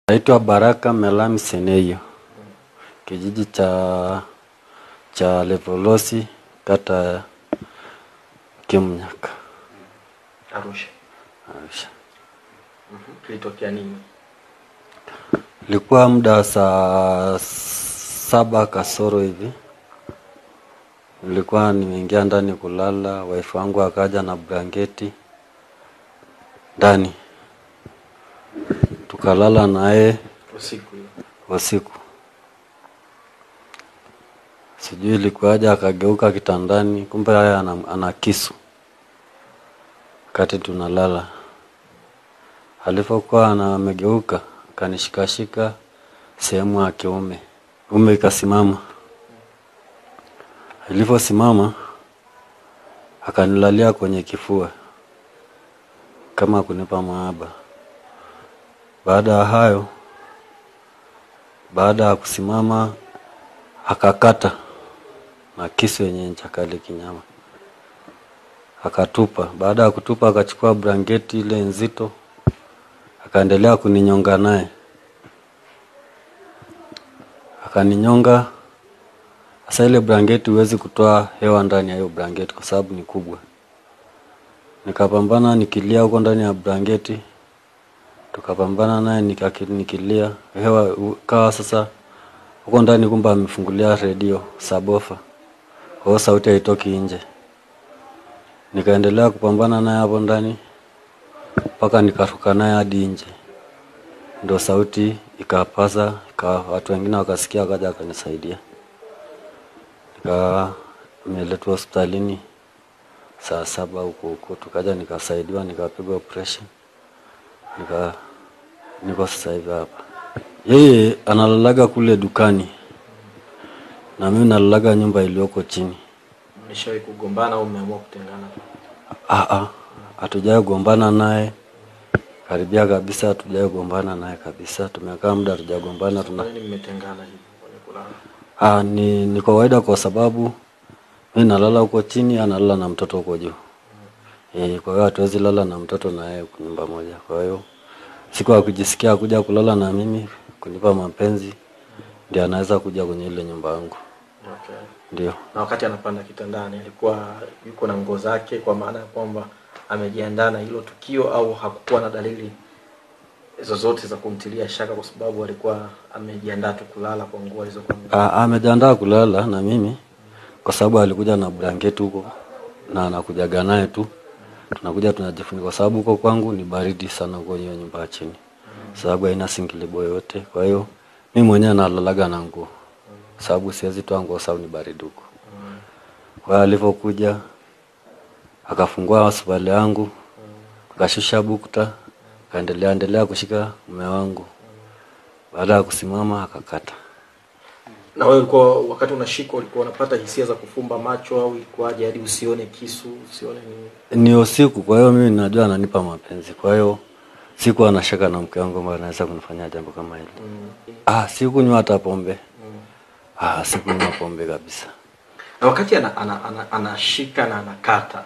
Naitwa Baraka Melami Seneyo, kijiji cha Levolosi, kata Kimnyaka, Arusha. Arusha. Kilitokea nini? Ilikuwa muda saa 7 kasoro hivi. Nilikuwa nimeingia ndani kulala, wife wangu akaja na blanketi ndani. Tukalala naye usiku. Sijui ilikuwaje akageuka kitandani, kumbe yeye ana kisu. Wakati tunalala. Alipokuwa amegeuka, kanishikashika sehemu ya kiume. Ume ikasimama. Aliposimama akanilalia kwenye kifua kama kunipa mahaba. Baada ya hayo, baada ya kusimama akakata na kisu yenye ncha kali kinyama. Akatupa. Baada ya kutupa akachukua blanketi ile nzito, akaendelea kuninyonga naye. Akaninyonga. Sasa ile blanketi huwezi kutoa hewa ndani ya hiyo blanketi kwa sababu ni kubwa. Nikapambana nikilia huko ndani ya blanketi. Tukapambana naye nikilia. Hewa kawa sasa huko ndani kumbe amefungulia redio sabofa. Kwa hiyo sauti haitoki nje. Nikaendelea kupambana naye hapo ndani mpaka nikaruka naye hadi nje. Ndio sauti ikapaza, watu wengine wakasikia wakaja wakanisaidia. Nimeletwa hospitalini saa 7 huko. Tukaja nikasaidiwa, nikapigwa operation. Niko sasa hivi hapa. Yeye analalaga kule dukani. Na mimi nalalaga nyumba iliyoko chini. Mlishawahi kugombana au mmeamua kutengana? Hatujawahi kugombana naye. Karibia kabisa hatujawahi kugombana naye kabisa. Tumekaa muda hatujagombana. Kwa nini mmetengana hivi kwenye kulala? Ni kawaida kwa sababu mimi nalala huko chini, analala na mtoto huko juu. Kwa hiyo hatuwezi lala na mtoto na yeye kwa nyumba moja. Kwa hiyo siku akijisikia kuja kulala na mimi, kunipa mapenzi, ndio anaweza kuja kwenye ile nyumba yangu. Okay. Ndio. Na wakati anapanda kitandani alikuwa yuko na nguo zake, kwa maana ya kwamba amejiandaa na hilo tukio, au hakukuwa na dalili zozote za kumtilia shaka kwa sababu alikuwa amejiandaa tu kulala kwa nguo hizo kwa nguo? Amejiandaa kulala na mimi kwa sababu alikuja na blanketi huko na anakujaga naye tu. Tunakuja tunajifunika kwa sababu huko kwangu ni baridi sana huko hiyo nyumba ya chini. Sababu haina singilibo yote. Kwa hiyo mimi mwenyewe nalalaga na nguo. Sababu siwezi toa nguo sababu ni baridi huko. Kwa hiyo alipokuja akafungua suruali yangu, akashusha bukta, akaendelea kushika mume wangu. Baada ya kusimama akakata. Na wewe ulikuwa wakati unashika ulikuwa unapata hisia za kufumba macho au ilikuwaje hadi usione kisu, usione nini? Ni usiku, kwa hiyo mimi najua ananipa mapenzi. Kwa hiyo siku anashaka na mke wangu kwamba anaweza kunifanyia jambo kama hili. Sikunywa hata pombe. Sikunywa pombe kabisa. Na wakati anashika na anakata,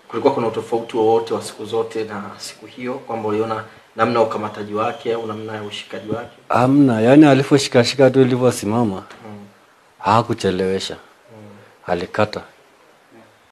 kulikuwa kuna utofauti wowote wa siku zote na siku hiyo, kwamba uliona namna ukamataji wake au namna ya ushikaji wake? Hamna, yani aliposhika tu ilivyosimama. Hakuchelewesha. Alikata.